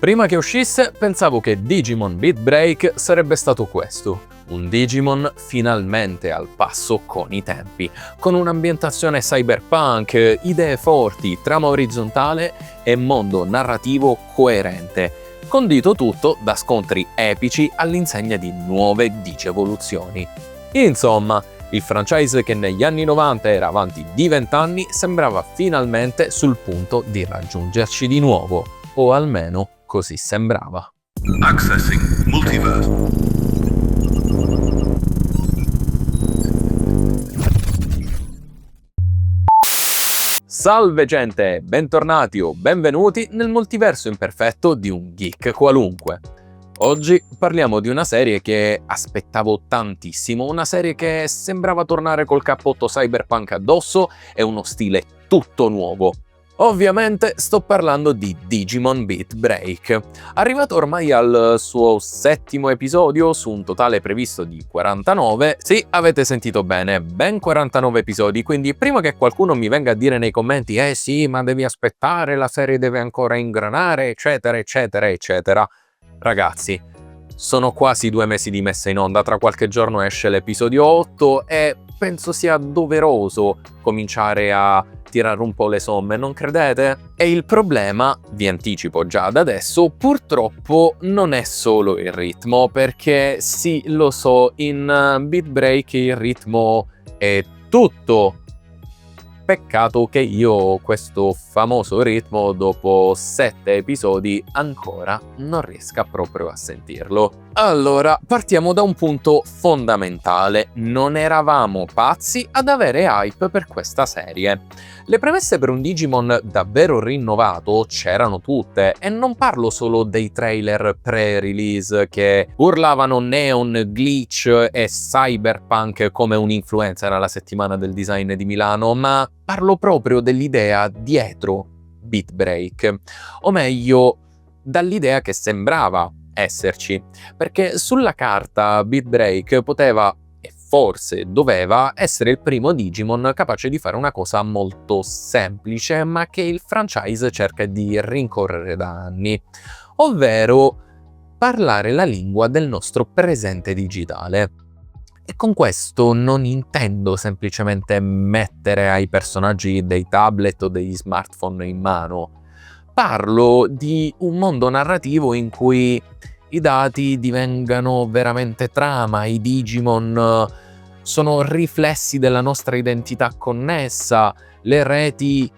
Prima che uscisse pensavo che Digimon Beat Break sarebbe stato questo, un Digimon finalmente al passo con i tempi, con un'ambientazione cyberpunk, idee forti, trama orizzontale e mondo narrativo coerente, condito tutto da scontri epici all'insegna di nuove digievoluzioni. Insomma, il franchise che negli anni 90 era avanti di 20 anni sembrava finalmente sul punto di raggiungerci di nuovo, o almeno così sembrava. Accessing Multiverse. Salve gente, bentornati o benvenuti nel multiverso imperfetto di un geek qualunque. Oggi parliamo di una serie che aspettavo tantissimo, una serie che sembrava tornare col cappotto cyberpunk addosso e uno stile tutto nuovo. Ovviamente sto parlando di Digimon Beat Break, arrivato ormai al suo 7° episodio su un totale previsto di 49. Sì, avete sentito bene, ben 49 episodi, quindi prima che qualcuno mi venga a dire nei commenti sì, ma devi aspettare, la serie deve ancora ingranare, eccetera, eccetera, eccetera. Ragazzi, sono quasi 2 mesi di messa in onda, tra qualche giorno esce l'episodio 8 e penso sia doveroso cominciare a tirare un po' le somme, non credete? E il problema, vi anticipo già da adesso, purtroppo non è solo il ritmo, perché sì, lo so, in Beat Break il ritmo è tutto. Peccato che io questo famoso ritmo dopo 7 episodi ancora non riesca proprio a sentirlo. Allora, partiamo da un punto fondamentale. Non eravamo pazzi ad avere hype per questa serie. Le premesse per un Digimon davvero rinnovato c'erano tutte, e non parlo solo dei trailer pre-release che urlavano neon, glitch e cyberpunk come un influencer alla settimana del design di Milano, ma parlo proprio dell'idea dietro Beat Break, o meglio, dall'idea che sembrava esserci, perché sulla carta Beat Break poteva e forse doveva essere il primo Digimon capace di fare una cosa molto semplice, ma che il franchise cerca di rincorrere da anni, ovvero parlare la lingua del nostro presente digitale. E con questo non intendo semplicemente mettere ai personaggi dei tablet o degli smartphone in mano. Parlo di un mondo narrativo in cui i dati divengano veramente trama, i Digimon sono riflessi della nostra identità connessa, le reti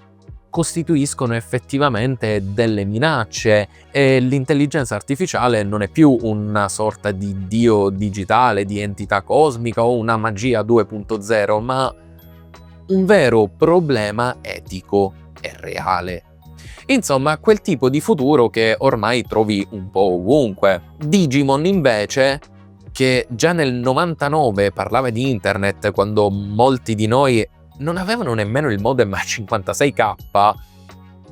costituiscono effettivamente delle minacce e l'intelligenza artificiale non è più una sorta di dio digitale, di entità cosmica o una magia 2.0, ma un vero problema etico e reale. Insomma, quel tipo di futuro che ormai trovi un po' ovunque. Digimon invece, che già nel 99 parlava di internet quando molti di noi non avevano nemmeno il modem a 56k,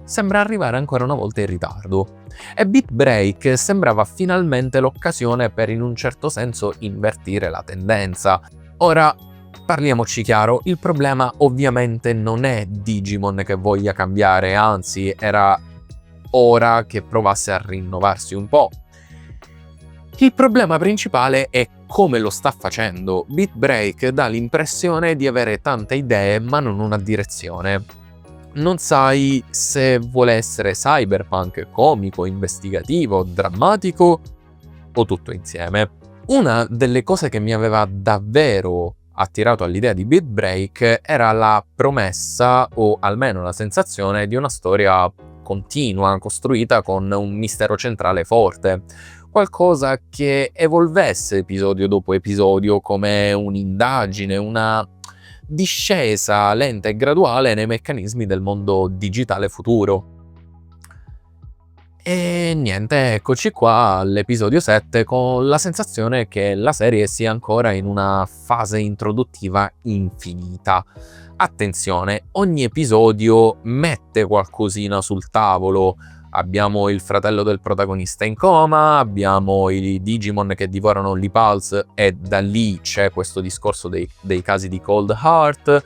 sembra arrivare ancora una volta in ritardo. E Beat Break sembrava finalmente l'occasione per in un certo senso invertire la tendenza. Ora, parliamoci chiaro, il problema ovviamente non è Digimon che voglia cambiare, anzi era ora che provasse a rinnovarsi un po'. Il problema principale è come lo sta facendo. Beat Break dà l'impressione di avere tante idee ma non una direzione. Non sai se vuole essere cyberpunk, comico, investigativo, drammatico o tutto insieme. Una delle cose che mi aveva davvero attirato all'idea di Beat Break era la promessa, o almeno la sensazione, di una storia continua, costruita con un mistero centrale forte. Qualcosa che evolvesse episodio dopo episodio come un'indagine, una discesa lenta e graduale nei meccanismi del mondo digitale futuro. E niente, eccoci qua all'episodio 7 con la sensazione che la serie sia ancora in una fase introduttiva infinita. Attenzione, ogni episodio mette qualcosina sul tavolo. Abbiamo il fratello del protagonista in coma, abbiamo i Digimon che divorano l'E-Pulse e da lì c'è questo discorso dei casi di Cold Heart,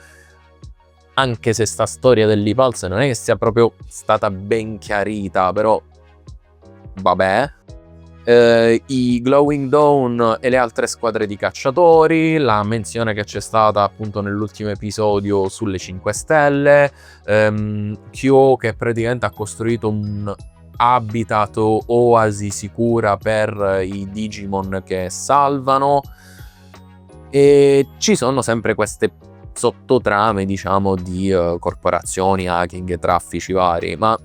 anche se sta storia dell'E-Pulse non è che sia proprio stata ben chiarita, però vabbè, i Glowing Dawn e le altre squadre di cacciatori, la menzione che c'è stata appunto nell'ultimo episodio sulle 5 stelle, Kyo che praticamente ha costruito un habitat o oasi sicura per i Digimon che salvano, e ci sono sempre queste sottotrame, diciamo, di corporazioni, hacking e traffici vari, ma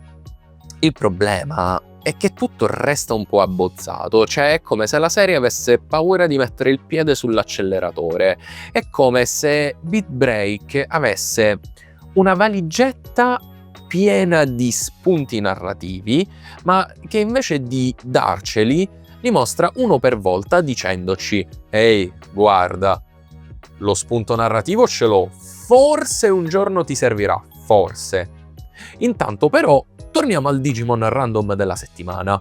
il problema è che tutto resta un po' abbozzato, cioè è come se la serie avesse paura di mettere il piede sull'acceleratore, è come se Beat Break avesse una valigetta piena di spunti narrativi, ma che invece di darceli li mostra uno per volta dicendoci: ehi, guarda, lo spunto narrativo ce l'ho, forse un giorno ti servirà, forse. Intanto però torniamo al Digimon random della settimana.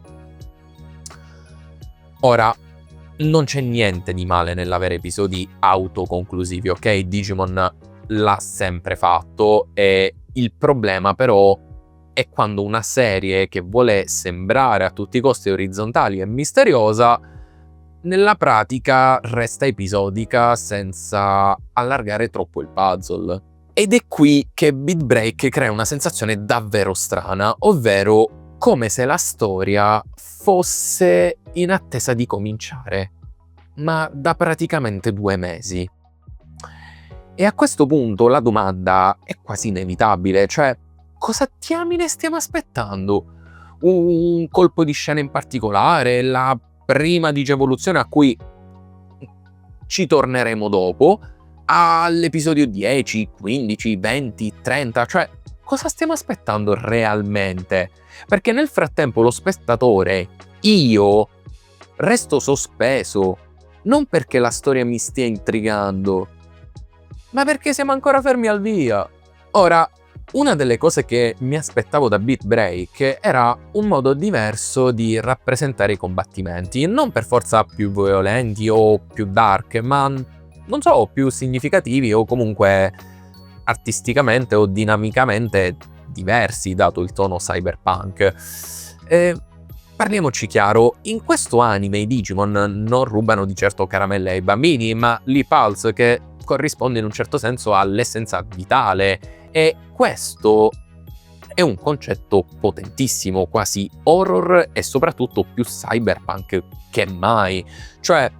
Ora, non c'è niente di male nell'avere episodi autoconclusivi, ok? Digimon l'ha sempre fatto, e il problema però è quando una serie che vuole sembrare a tutti i costi orizzontale e misteriosa, nella pratica resta episodica senza allargare troppo il puzzle. Ed è qui che Beat Break crea una sensazione davvero strana, ovvero come se la storia fosse in attesa di cominciare, ma da praticamente 2 mesi. E a questo punto la domanda è quasi inevitabile, cioè cosa diamine stiamo aspettando? Un colpo di scena in particolare, la prima digivoluzione a cui ci torneremo dopo, all'episodio 10, 15, 20, 30, cioè cosa stiamo aspettando realmente? Perché nel frattempo lo spettatore, io, resto sospeso, non perché la storia mi stia intrigando, ma perché siamo ancora fermi al via. Ora, una delle cose che mi aspettavo da Beat Break era un modo diverso di rappresentare i combattimenti, non per forza più violenti o più dark, ma non so, più significativi o comunque artisticamente o dinamicamente diversi, dato il tono cyberpunk. Parliamoci chiaro, in questo anime i Digimon non rubano di certo caramelle ai bambini, ma l'E-Pulse, che corrisponde in un certo senso all'essenza vitale, e questo è un concetto potentissimo, quasi horror e soprattutto più cyberpunk che mai. Cioè,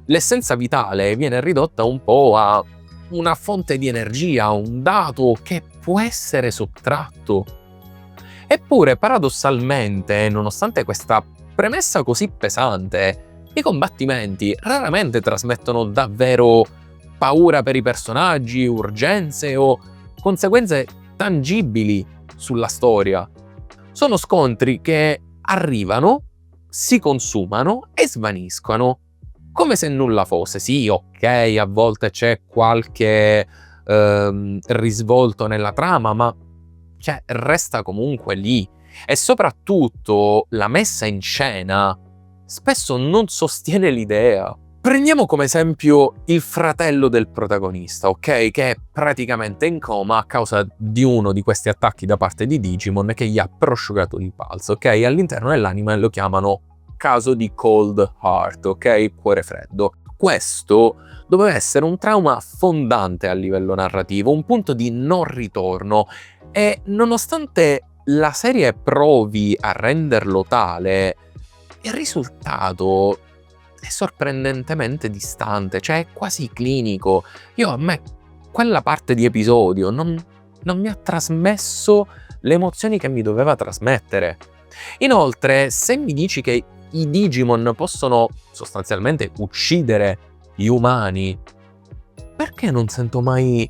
l'essenza vitale viene ridotta un po' a una fonte di energia, un dato che può essere sottratto. Eppure, paradossalmente, nonostante questa premessa così pesante, i combattimenti raramente trasmettono davvero paura per i personaggi, urgenze o conseguenze tangibili sulla storia. Sono scontri che arrivano, si consumano e svaniscono, come se nulla fosse. Sì, ok, a volte c'è qualche risvolto nella trama, ma cioè, resta comunque lì. E soprattutto la messa in scena spesso non sostiene l'idea. Prendiamo come esempio il fratello del protagonista, ok? Che è praticamente in coma a causa di uno di questi attacchi da parte di Digimon che gli ha prosciugato il polso, ok? All'interno dell'anime lo chiamano caso di cold heart, ok? Cuore freddo. Questo doveva essere un trauma fondante a livello narrativo, un punto di non ritorno, e nonostante la serie provi a renderlo tale, il risultato è sorprendentemente distante, cioè è quasi clinico. A me quella parte di episodio non mi ha trasmesso le emozioni che mi doveva trasmettere. Inoltre, se mi dici che i Digimon possono sostanzialmente uccidere gli umani, perché non sento mai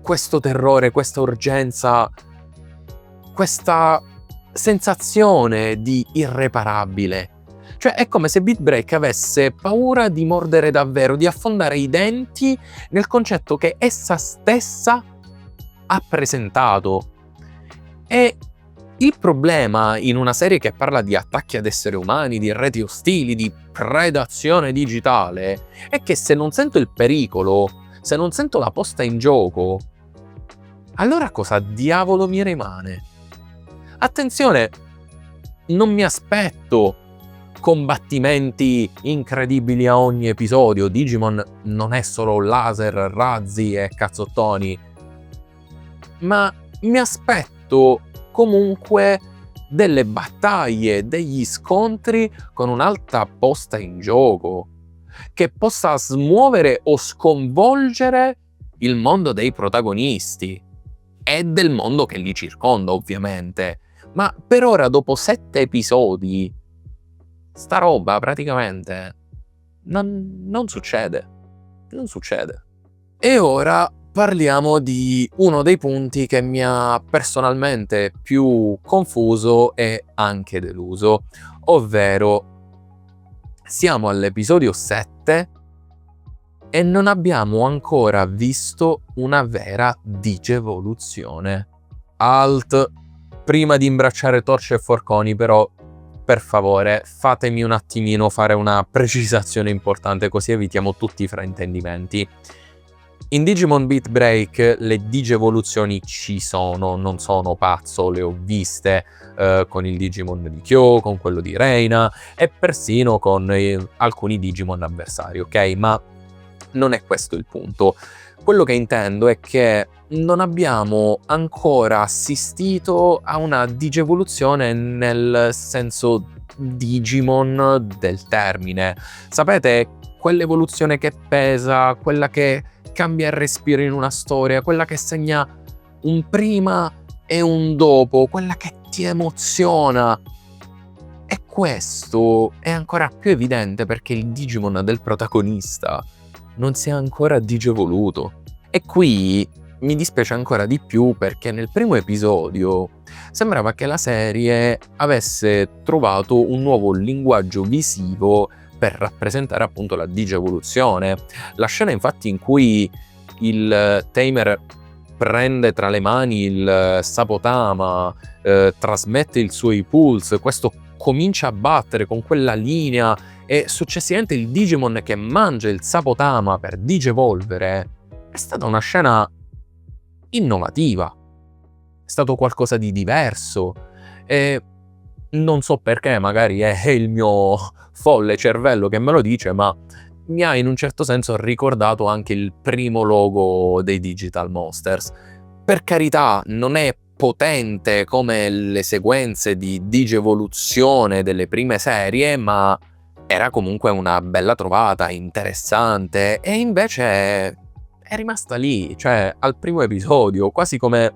questo terrore, questa urgenza, questa sensazione di irreparabile? Cioè è come se Beat Break avesse paura di mordere davvero, di affondare i denti nel concetto che essa stessa ha presentato. E il problema in una serie che parla di attacchi ad esseri umani, di reti ostili, di predazione digitale, è che se non sento il pericolo, se non sento la posta in gioco, allora cosa diavolo mi rimane? Attenzione, non mi aspetto combattimenti incredibili a ogni episodio. Digimon non è solo laser, razzi e cazzottoni, ma mi aspetto comunque delle battaglie, degli scontri con un'alta posta in gioco, che possa smuovere o sconvolgere il mondo dei protagonisti e del mondo che li circonda, ovviamente. Ma per ora, dopo 7 episodi, sta roba praticamente non succede. Non succede. E ora parliamo di uno dei punti che mi ha personalmente più confuso e anche deluso, ovvero siamo all'episodio 7 e non abbiamo ancora visto una vera digevoluzione. Alt, prima di imbracciare torce e forconi, però, per favore, fatemi un attimino fare una precisazione importante, così evitiamo tutti i fraintendimenti. In Digimon Beat Break le digevoluzioni ci sono, non sono pazzo, le ho viste con il Digimon di Kyo, con quello di Reina e persino con alcuni Digimon avversari, ok? Ma non è questo il punto. Quello che intendo è che non abbiamo ancora assistito a una digevoluzione nel senso Digimon del termine. Sapete, quell'evoluzione che pesa, quella che cambia il respiro in una storia, quella che segna un prima e un dopo, quella che ti emoziona. E questo è ancora più evidente perché il Digimon del protagonista non si è ancora digevoluto. E qui mi dispiace ancora di più perché nel primo episodio sembrava che la serie avesse trovato un nuovo linguaggio visivo per rappresentare appunto la digevoluzione. La scena infatti in cui il Tamer prende tra le mani il Sapotama, trasmette il suo impulse, questo comincia a battere con quella linea e successivamente il Digimon che mangia il Sapotama per digevolvere, è stata una scena innovativa, è stato qualcosa di diverso e non so perché, magari è il mio folle cervello che me lo dice, ma mi ha in un certo senso ricordato anche il primo logo dei Digital Monsters. Per carità, non è potente come le sequenze di digevoluzione delle prime serie, ma era comunque una bella trovata, interessante, e invece è rimasta lì, cioè al primo episodio, quasi come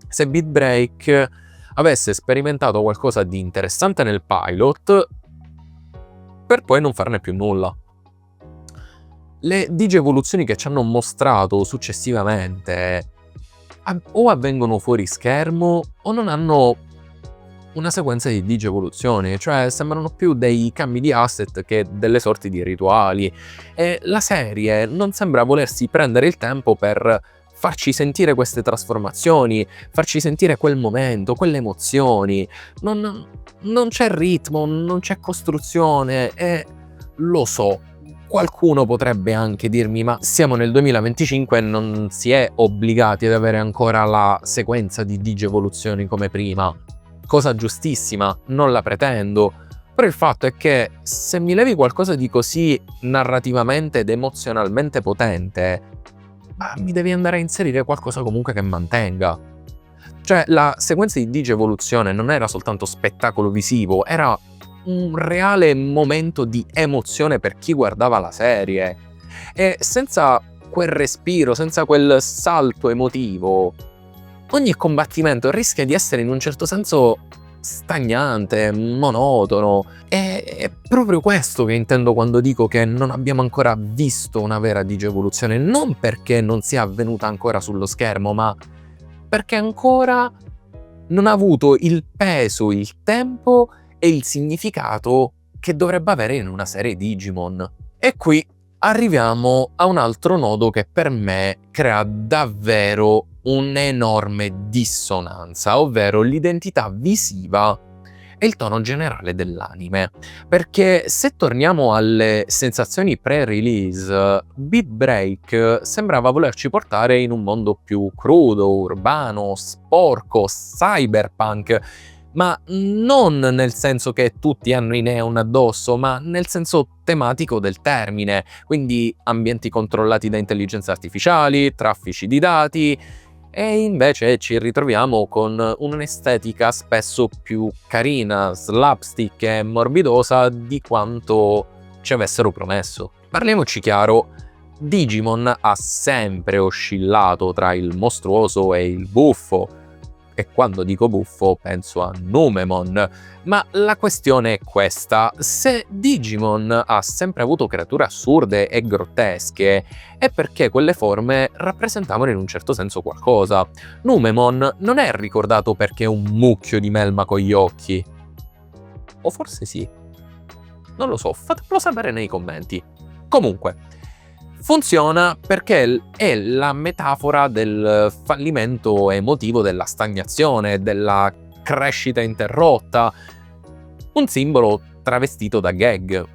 se Beat Break avesse sperimentato qualcosa di interessante nel pilot per poi non farne più nulla. Le digievoluzioni che ci hanno mostrato successivamente o avvengono fuori schermo o non hanno una sequenza di digievoluzioni, cioè sembrano più dei cambi di asset che delle sorti di rituali, e la serie non sembra volersi prendere il tempo per farci sentire queste trasformazioni, farci sentire quel momento, quelle emozioni. Non c'è ritmo, non c'è costruzione e lo so. Qualcuno potrebbe anche dirmi: ma siamo nel 2025 e non si è obbligati ad avere ancora la sequenza di digievoluzioni come prima. Cosa giustissima, non la pretendo, però il fatto è che se mi levi qualcosa di così narrativamente ed emozionalmente potente, mi devi andare a inserire qualcosa comunque che mantenga. Cioè, la sequenza di digievoluzione non era soltanto spettacolo visivo, era un reale momento di emozione per chi guardava la serie. E senza quel respiro, senza quel salto emotivo, ogni combattimento rischia di essere in un certo senso stagnante, monotono. È proprio questo che intendo quando dico che non abbiamo ancora visto una vera digievoluzione, non perché non sia avvenuta ancora sullo schermo, ma perché ancora non ha avuto il peso, il tempo e il significato che dovrebbe avere in una serie Digimon. E qui arriviamo a un altro nodo che per me crea davvero un'enorme dissonanza, ovvero l'identità visiva e il tono generale dell'anime. Perché se torniamo alle sensazioni pre-release, Beat Break sembrava volerci portare in un mondo più crudo, urbano, sporco, cyberpunk, ma non nel senso che tutti hanno i neon addosso, ma nel senso tematico del termine, quindi ambienti controllati da intelligenze artificiali, traffici di dati, e invece ci ritroviamo con un'estetica spesso più carina, slapstick e morbidosa di quanto ci avessero promesso. Parliamoci chiaro, Digimon ha sempre oscillato tra il mostruoso e il buffo, e quando dico buffo penso a Numemon, ma la questione è questa: se Digimon ha sempre avuto creature assurde e grottesche, è perché quelle forme rappresentavano in un certo senso qualcosa. Numemon non è ricordato perché è un mucchio di melma con gli occhi. O forse sì. Non lo so, fatemelo sapere nei commenti. Comunque, funziona perché è la metafora del fallimento emotivo della stagnazione, della crescita interrotta, un simbolo travestito da gag.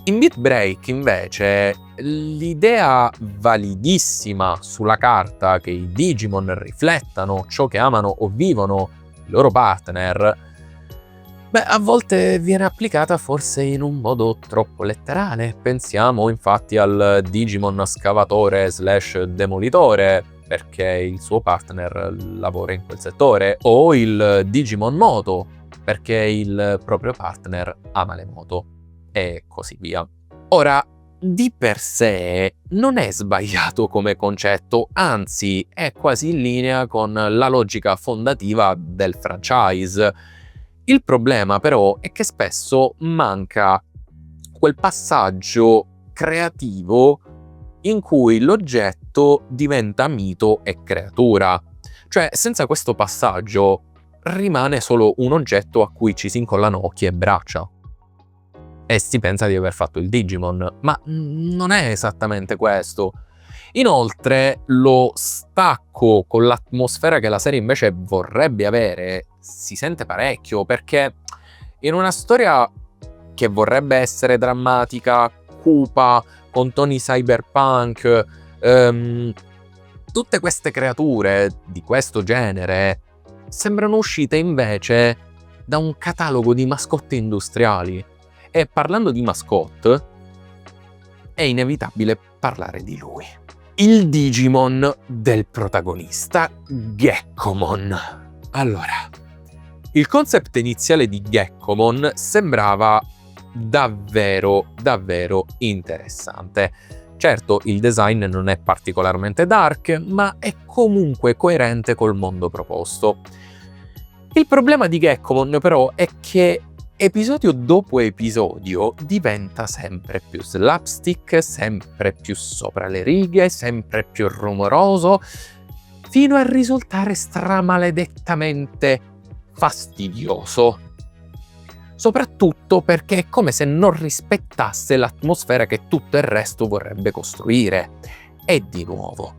In Beat Break, invece, l'idea validissima sulla carta che i Digimon riflettano ciò che amano o vivono i loro partner, a volte viene applicata forse in un modo troppo letterale. Pensiamo infatti al Digimon scavatore / demolitore, perché il suo partner lavora in quel settore, o il Digimon moto, perché il proprio partner ama le moto, e così via. Ora, di per sé non è sbagliato come concetto, anzi è quasi in linea con la logica fondativa del franchise. Il problema però è che spesso manca quel passaggio creativo in cui l'oggetto diventa mito e creatura. Cioè, senza questo passaggio rimane solo un oggetto a cui ci si incollano occhi e braccia. E si pensa di aver fatto il Digimon, ma non è esattamente questo. Inoltre, lo stacco con l'atmosfera che la serie invece vorrebbe avere si sente parecchio, perché in una storia che vorrebbe essere drammatica, cupa, con toni cyberpunk, tutte queste creature di questo genere sembrano uscite invece da un catalogo di mascotte industriali. E parlando di mascotte, è inevitabile parlare di lui. Il Digimon del protagonista, Gekkomon. Allora, il concept iniziale di Gekkomon sembrava davvero interessante. Certo, il design non è particolarmente dark, ma è comunque coerente col mondo proposto. Il problema di Gekkomon però è che episodio dopo episodio diventa sempre più slapstick, sempre più sopra le righe, sempre più rumoroso, fino a risultare stramaledettamente fastidioso. Soprattutto perché è come se non rispettasse l'atmosfera che tutto il resto vorrebbe costruire. E di nuovo,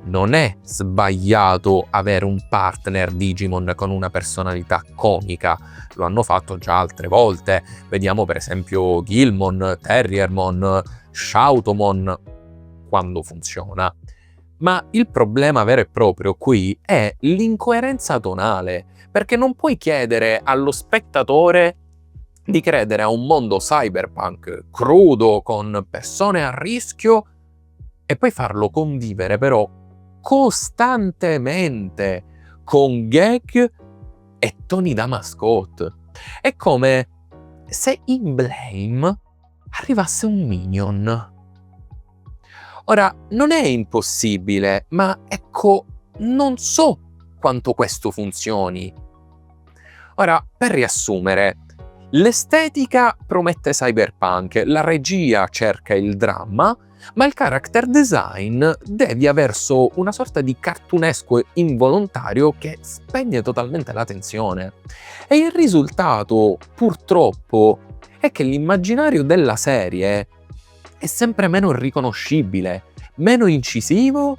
non è sbagliato avere un partner Digimon con una personalità comica, lo hanno fatto già altre volte. Vediamo per esempio Guilmon, Terriermon, Shoutomon, quando funziona. Ma il problema vero e proprio qui è l'incoerenza tonale, perché non puoi chiedere allo spettatore di credere a un mondo cyberpunk crudo con persone a rischio e poi farlo convivere però costantemente con gag e toni da mascotte. È come se in Blame arrivasse un minion. Ora, non è impossibile, ma ecco, non so quanto questo funzioni. Ora, per riassumere, l'estetica promette cyberpunk, la regia cerca il dramma, ma il character design devia verso una sorta di cartunesco involontario che spegne totalmente la tensione. E il risultato, purtroppo, è che l'immaginario della serie è sempre meno riconoscibile, meno incisivo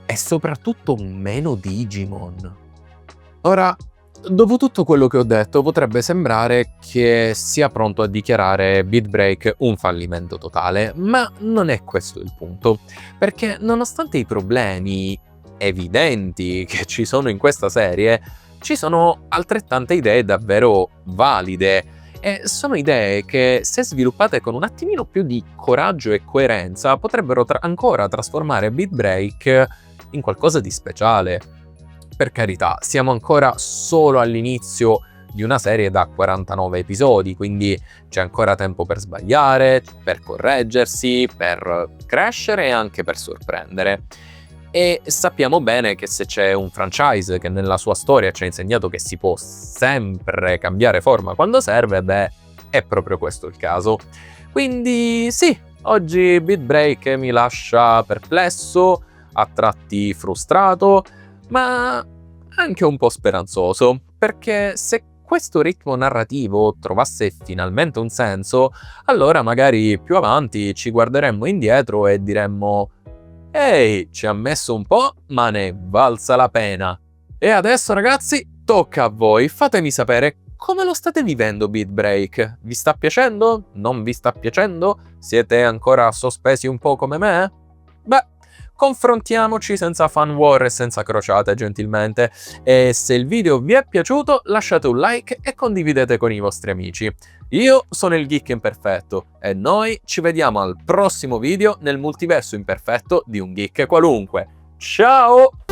e soprattutto meno Digimon. Ora, dopo tutto quello che ho detto, potrebbe sembrare che sia pronto a dichiarare Beat Break un fallimento totale, ma non è questo il punto, perché nonostante i problemi evidenti che ci sono in questa serie, ci sono altrettante idee davvero valide e sono idee che, se sviluppate con un attimino più di coraggio e coerenza, potrebbero ancora trasformare Beat Break in qualcosa di speciale. Per carità, siamo ancora solo all'inizio di una serie da 49 episodi, quindi c'è ancora tempo per sbagliare, per correggersi, per crescere e anche per sorprendere. E sappiamo bene che se c'è un franchise che nella sua storia ci ha insegnato che si può sempre cambiare forma quando serve, beh, è proprio questo il caso. Quindi sì, oggi Beat Break mi lascia perplesso, a tratti frustrato, ma anche un po' speranzoso, perché se questo ritmo narrativo trovasse finalmente un senso, allora magari più avanti ci guarderemmo indietro e diremmo: «Ehi, ci ha messo un po', ma ne è valsa la pena». E adesso, ragazzi, tocca a voi, fatemi sapere come lo state vivendo Beat Break. Vi sta piacendo? Non vi sta piacendo? Siete ancora sospesi un po' come me? Beh, confrontiamoci senza fan war e senza crociate, gentilmente. E se il video vi è piaciuto, lasciate un like e condividete con i vostri amici. Io sono il Geek Imperfetto e noi ci vediamo al prossimo video nel multiverso imperfetto di un geek qualunque. Ciao!